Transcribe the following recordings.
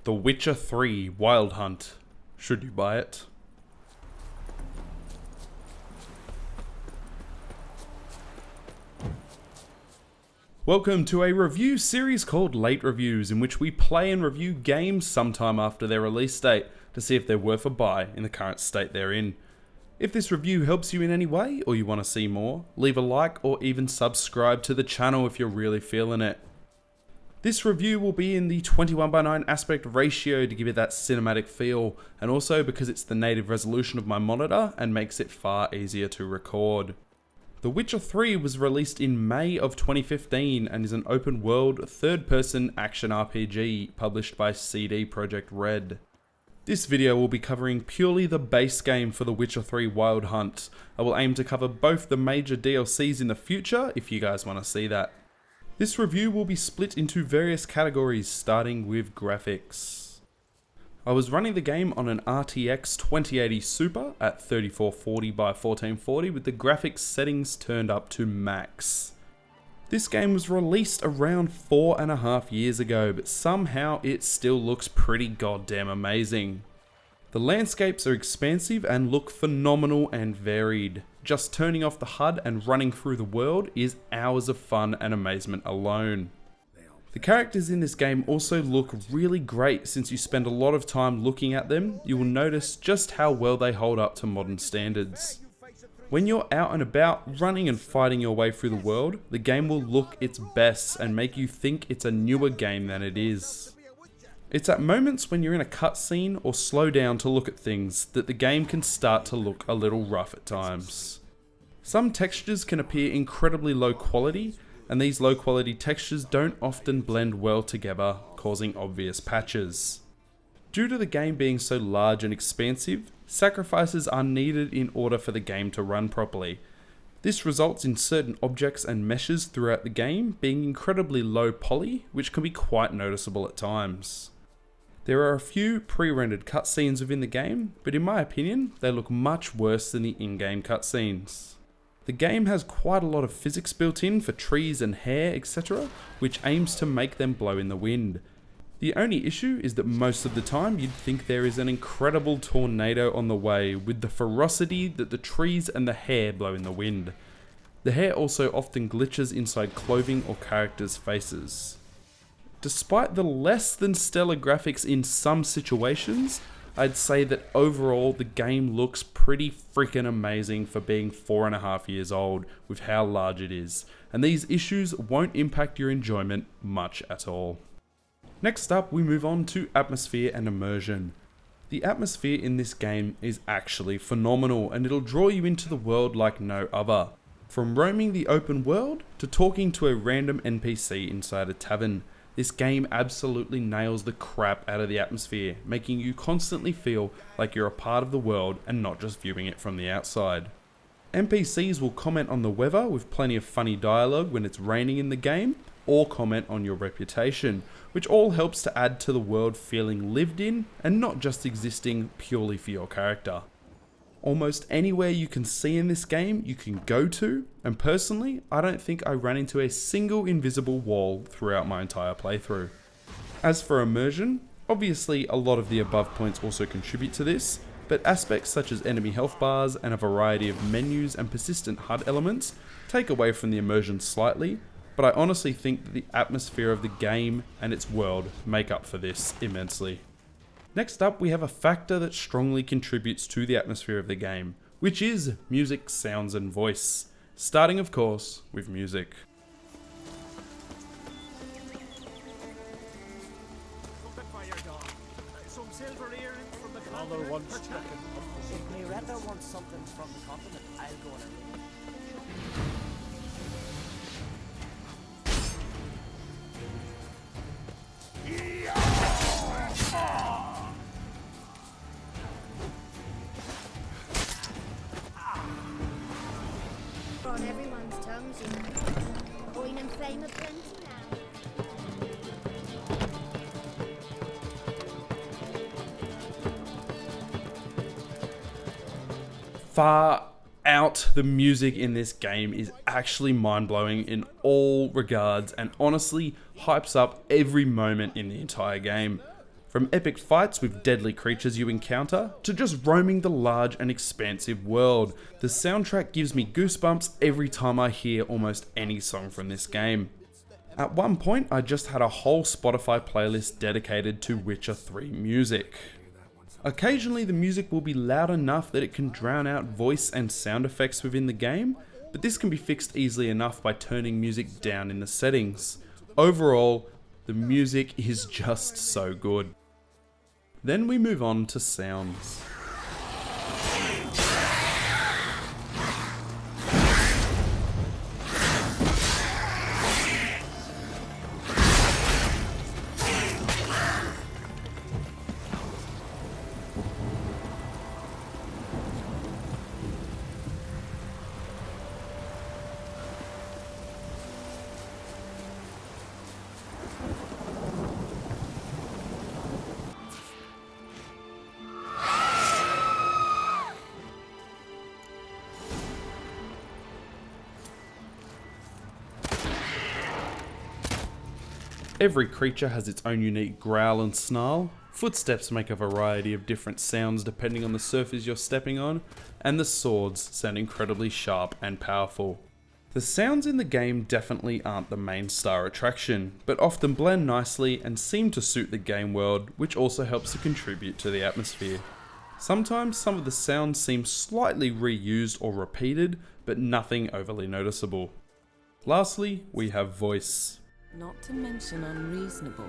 The Witcher 3 Wild Hunt. Should you buy it? Welcome to a review series called Late Reviews, in which we play and review games sometime after their release date to see if they're worth a buy in the current state they're in. If this review helps you in any way, or you want to see more, leave a like or even subscribe to the channel if you're really feeling it. This review will be in the 21:9 aspect ratio to give it that cinematic feel, and also because it's the native resolution of my monitor and makes it far easier to record. The Witcher 3 was released in May of 2015 and is an open world third-person action RPG published by CD Projekt Red. This video will be covering purely the base game for The Witcher 3 Wild Hunt. I will aim to cover both the major DLCs in the future if you guys want to see that. This review will be split into various categories, starting with graphics. I was running the game on an RTX 2080 Super at 3440 by 1440 with the graphics settings turned up to max. This game was released around 4.5 years ago, but somehow it still looks pretty goddamn amazing. The landscapes are expansive and look phenomenal and varied. Just turning off the HUD and running through the world is hours of fun and amazement alone. The characters in this game also look really great. Since you spend a lot of time looking at them, you will notice just how well they hold up to modern standards. When you're out and about, running and fighting your way through the world, the game will look its best and make you think it's a newer game than it is. It's at moments when you're in a cutscene or slow down to look at things that the game can start to look a little rough at times. Some textures can appear incredibly low quality, and these low quality textures don't often blend well together, causing obvious patches. Due to the game being so large and expansive, sacrifices are needed in order for the game to run properly. This results in certain objects and meshes throughout the game being incredibly low poly, which can be quite noticeable at times. There are a few pre-rendered cutscenes within the game, but in my opinion, they look much worse than the in-game cutscenes. The game has quite a lot of physics built in for trees and hair, etc., which aims to make them blow in the wind. The only issue is that most of the time you'd think there is an incredible tornado on the way with the ferocity that the trees and the hair blow in the wind. The hair also often glitches inside clothing or characters' faces. Despite the less than stellar graphics in some situations, I'd say that overall the game looks pretty freaking amazing for being 4.5 years old with how large it is, and these issues won't impact your enjoyment much at all. Next up, we move on to atmosphere and immersion. The atmosphere in this game is actually phenomenal, and it'll draw you into the world like no other. From roaming the open world to talking to a random NPC inside a tavern, this game absolutely nails the crap out of the atmosphere, making you constantly feel like you're a part of the world and not just viewing it from the outside. NPCs will comment on the weather with plenty of funny dialogue when it's raining in the game, or comment on your reputation, which all helps to add to the world feeling lived in and not just existing purely for your character. Almost anywhere you can see in this game you can go to, and personally I don't think I ran into a single invisible wall throughout my entire playthrough. As for immersion, obviously a lot of the above points also contribute to this, but aspects such as enemy health bars and a variety of menus and persistent HUD elements take away from the immersion slightly, but I honestly think that the atmosphere of the game and its world make up for this immensely. Next up, we have a factor that strongly contributes to the atmosphere of the game, which is music, sounds, and voice. Starting, of course, with music. If my rather wants something from the continent, I'll go on a on everyone's tongues, you know. Coin and fame are plenty now. Far out, the music in this game is actually mind-blowing in all regards and honestly hypes up every moment in the entire game. From epic fights with deadly creatures you encounter, to just roaming the large and expansive world, the soundtrack gives me goosebumps every time I hear almost any song from this game. At one point, I just had a whole Spotify playlist dedicated to Witcher 3 music. Occasionally the music will be loud enough that it can drown out voice and sound effects within the game, but this can be fixed easily enough by turning music down in the settings. Overall, the music is just so good. Then we move on to sounds. Every creature has its own unique growl and snarl. Footsteps make a variety of different sounds depending on the surface you're stepping on, and the swords sound incredibly sharp and powerful. The sounds in the game definitely aren't the main star attraction, but often blend nicely and seem to suit the game world, which also helps to contribute to the atmosphere. Sometimes some of the sounds seem slightly reused or repeated, but nothing overly noticeable. Lastly, we have voice. Not to mention unreasonable.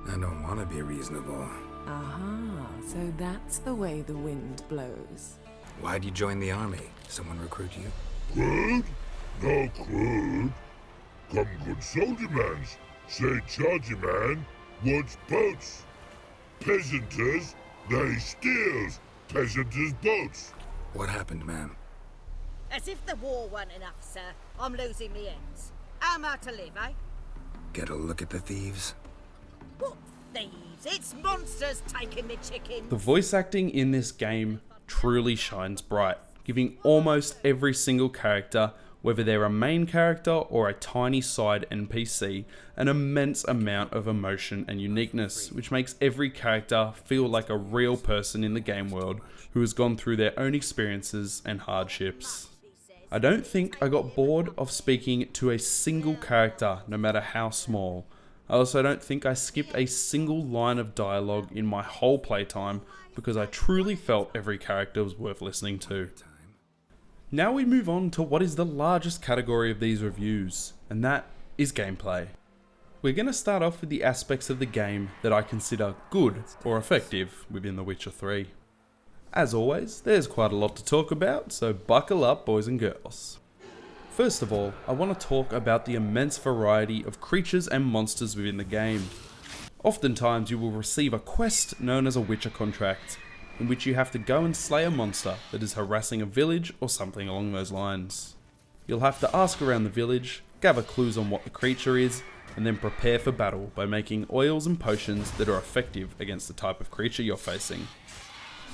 I don't want to be reasonable. Aha, so that's the way the wind blows. Why'd you join the army? Someone recruit you? Crude? No crude. Come good soldier mans. Say charger man wants boats. Peasanters, they steals. Peasanters boats. What happened, ma'am? As if the war weren't enough, sir. I'm losing me ends. How am I to live, eh? Get a look at the thieves? What thieves? It's monsters taking the chickens. The voice acting in this game truly shines bright, giving almost every single character, whether they're a main character or a tiny side NPC, an immense amount of emotion and uniqueness, which makes every character feel like a real person in the game world who has gone through their own experiences and hardships. I don't think I got bored of speaking to a single character, no matter how small. I also don't think I skipped a single line of dialogue in my whole playtime because I truly felt every character was worth listening to. Now we move on to what is the largest category of these reviews, and that is gameplay. We're going to start off with the aspects of the game that I consider good or effective within The Witcher 3. As always, there's quite a lot to talk about, so buckle up boys and girls. First of all, I want to talk about the immense variety of creatures and monsters within the game. Oftentimes you will receive a quest known as a Witcher contract, in which you have to go and slay a monster that is harassing a village or something along those lines. You'll have to ask around the village, gather clues on what the creature is, and then prepare for battle by making oils and potions that are effective against the type of creature you're facing.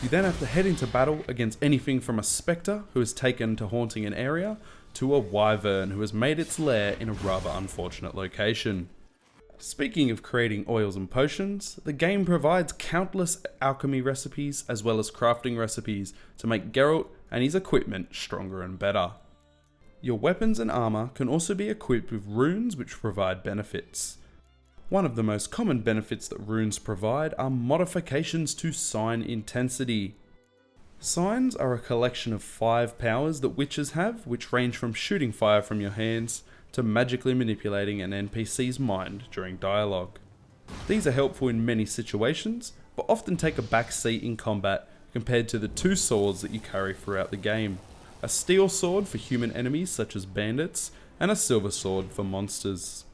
You then have to head into battle against anything from a spectre who has taken to haunting an area, to a wyvern who has made its lair in a rather unfortunate location. Speaking of creating oils and potions, the game provides countless alchemy recipes as well as crafting recipes to make Geralt and his equipment stronger and better. Your weapons and armor can also be equipped with runes which provide benefits. One of the most common benefits that runes provide are modifications to sign intensity. Signs are a collection of 5 powers that witches have, which range from shooting fire from your hands to magically manipulating an NPC's mind during dialogue. These are helpful in many situations, but often take a back seat in combat compared to the 2 swords that you carry throughout the game. A steel sword for human enemies such as bandits, and a silver sword for monsters.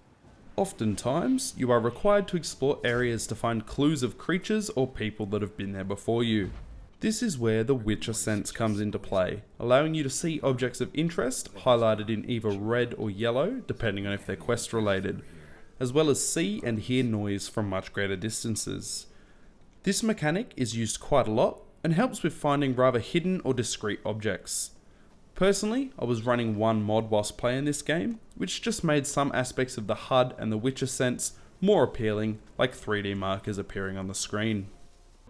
Oftentimes, you are required to explore areas to find clues of creatures or people that have been there before you. This is where the Witcher sense comes into play, allowing you to see objects of interest highlighted in either red or yellow, depending on if they're quest related, as well as see and hear noise from much greater distances. This mechanic is used quite a lot and helps with finding rather hidden or discreet objects. Personally, I was running one mod whilst playing this game, which just made some aspects of the HUD and the Witcher sense more appealing, like 3D markers appearing on the screen.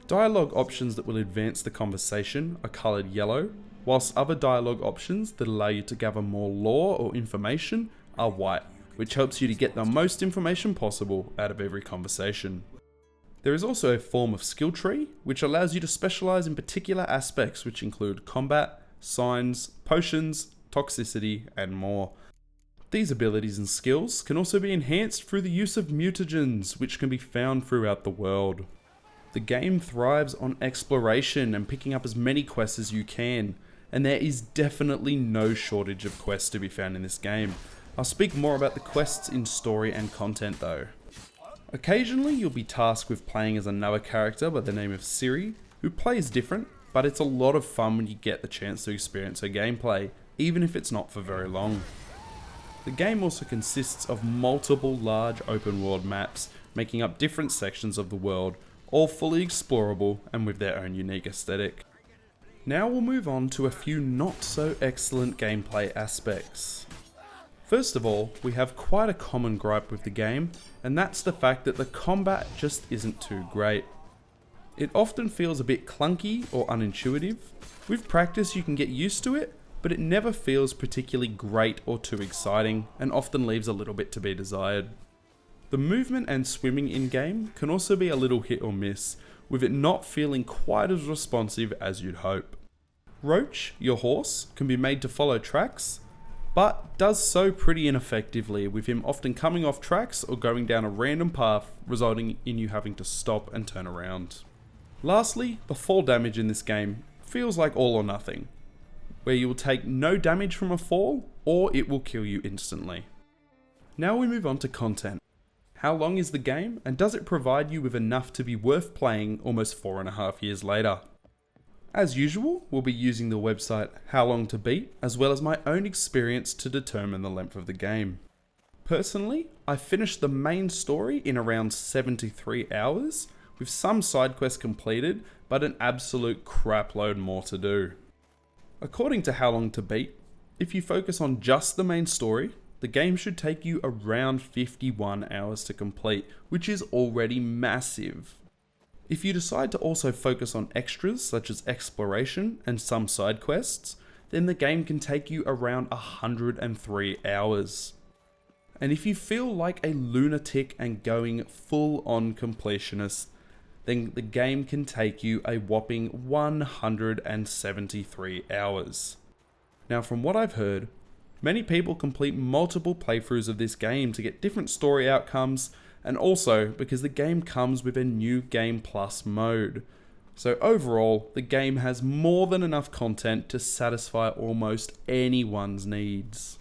Dialogue options that will advance the conversation are coloured yellow, whilst other dialogue options that allow you to gather more lore or information are white, which helps you to get the most information possible out of every conversation. There is also a form of skill tree, which allows you to specialise in particular aspects which include combat, signs, potions, toxicity, and more. These abilities and skills can also be enhanced through the use of mutagens, which can be found throughout the world. The game thrives on exploration and picking up as many quests as you can, and there is definitely no shortage of quests to be found in this game. I'll speak more about the quests in story and content though. Occasionally you'll be tasked with playing as another character by the name of Ciri, who plays different, but it's a lot of fun when you get the chance to experience her gameplay, even if it's not for very long. The game also consists of multiple large open world maps, making up different sections of the world, all fully explorable and with their own unique aesthetic. Now we'll move on to a few not so excellent gameplay aspects. First of all, we have quite a common gripe with the game, and that's the fact that the combat just isn't too great. It often feels a bit clunky or unintuitive. With practice you can get used to it, but it never feels particularly great or too exciting, and often leaves a little bit to be desired. The movement and swimming in-game can also be a little hit or miss, with it not feeling quite as responsive as you'd hope. Roach, your horse, can be made to follow tracks, but does so pretty ineffectively, with him often coming off tracks or going down a random path, resulting in you having to stop and turn around. Lastly, the fall damage in this game feels like all or nothing, where you will take no damage from a fall, or it will kill you instantly. Now we move on to content. How long is the game, and does it provide you with enough to be worth playing almost 4.5 years later? As usual, we'll be using the website How Long to Beat, as well as my own experience to determine the length of the game. Personally, I finished the main story in around 73 hours, with some side quests completed, but an absolute crap load more to do. According to How Long to Beat, if you focus on just the main story, the game should take you around 51 hours to complete, which is already massive. If you decide to also focus on extras such as exploration and some side quests, then the game can take you around 103 hours. And if you feel like a lunatic and going full on completionist, then the game can take you a whopping 173 hours. Now from what I've heard, many people complete multiple playthroughs of this game to get different story outcomes, and also because the game comes with a new Game Plus mode. So overall, the game has more than enough content to satisfy almost anyone's needs.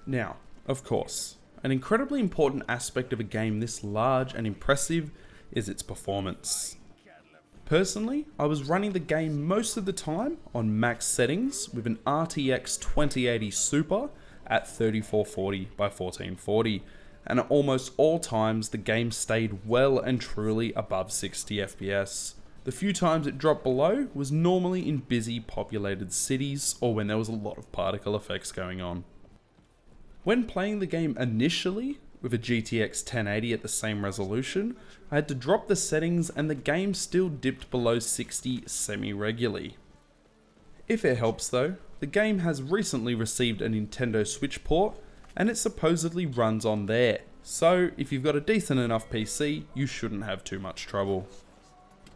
Now, of course, an incredibly important aspect of a game this large and impressive is its performance. Personally, I was running the game most of the time on max settings with an RTX 2080 Super at 3440 by 1440, and at almost all times the game stayed well and truly above 60 FPS. The few times it dropped below was normally in busy populated cities or when there was a lot of particle effects going on. When playing the game initially, with a GTX 1080 at the same resolution, I had to drop the settings and the game still dipped below 60 semi-regularly. If it helps though, the game has recently received a Nintendo Switch port and it supposedly runs on there, so if you've got a decent enough PC, you shouldn't have too much trouble.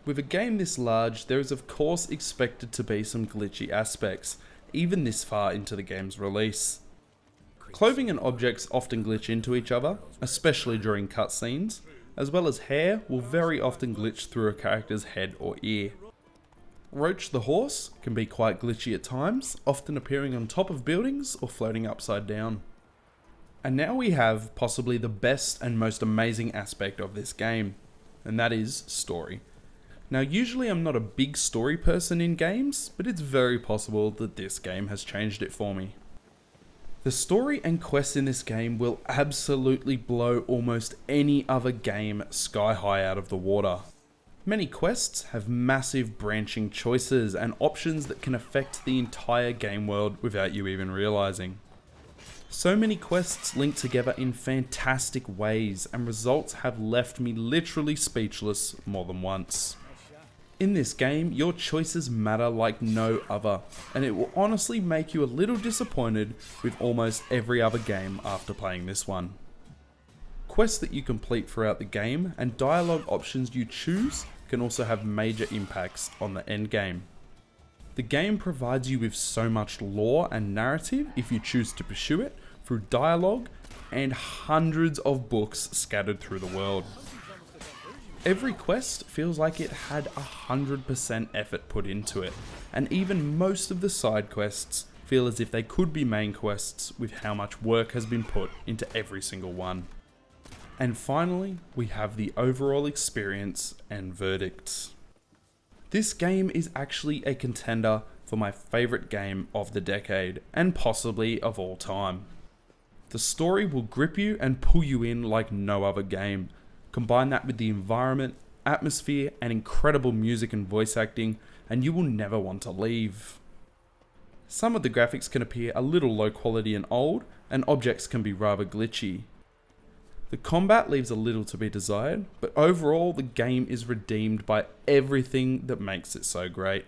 With a game this large, there is of course expected to be some glitchy aspects, even this far into the game's release. Clothing and objects often glitch into each other, especially during cutscenes, as well as hair will very often glitch through a character's head or ear. Roach the horse can be quite glitchy at times, often appearing on top of buildings or floating upside down. And now we have possibly the best and most amazing aspect of this game, and that is story. Now usually I'm not a big story person in games, but it's very possible that this game has changed it for me. The story and quests in this game will absolutely blow almost any other game sky high out of the water. Many quests have massive branching choices and options that can affect the entire game world without you even realizing. So many quests link together in fantastic ways, and results have left me literally speechless more than once. In this game, your choices matter like no other, and it will honestly make you a little disappointed with almost every other game after playing this one. Quests that you complete throughout the game and dialogue options you choose can also have major impacts on the end game. The game provides you with so much lore and narrative if you choose to pursue it through dialogue and hundreds of books scattered through the world. Every quest feels like it had 100% effort put into it, and even most of the side quests feel as if they could be main quests with how much work has been put into every single one. And finally, we have the overall experience and verdicts. This game is actually a contender for my favourite game of the decade, and possibly of all time. The story will grip you and pull you in like no other game. Combine that with the environment, atmosphere, and incredible music and voice acting, and you will never want to leave. Some of the graphics can appear a little low quality and old, and objects can be rather glitchy. The combat leaves a little to be desired, but overall the game is redeemed by everything that makes it so great.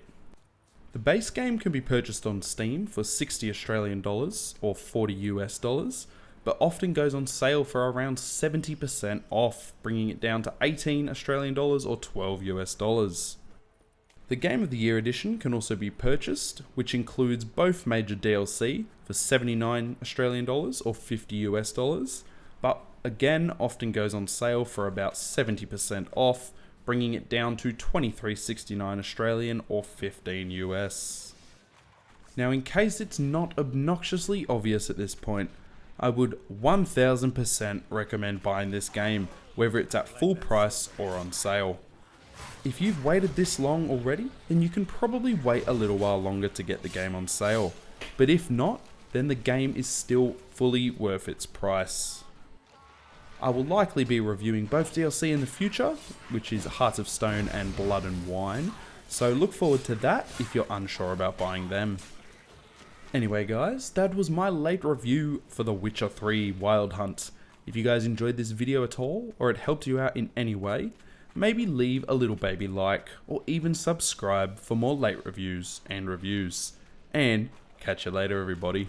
The base game can be purchased on Steam for $60 Australian or $40 US, but often goes on sale for around 70% off, bringing it down to $18 Australian or $12 US. The Game of the Year edition can also be purchased, which includes both major DLC for $79 Australian or $50 US, but again often goes on sale for about 70% off, bringing it down to $23.69 Australian or $15 US. Now, in case it's not obnoxiously obvious at this point, I would 1000% recommend buying this game, whether it's at full price or on sale. If you've waited this long already, then you can probably wait a little while longer to get the game on sale, but if not, then the game is still fully worth its price. I will likely be reviewing both DLC in the future, which is Hearts of Stone and Blood and Wine, so look forward to that if you're unsure about buying them. Anyway guys, that was my late review for The Witcher 3 Wild Hunt. If you guys enjoyed this video at all, or it helped you out in any way, maybe leave a little baby like, or even subscribe for more late reviews. And catch you later everybody.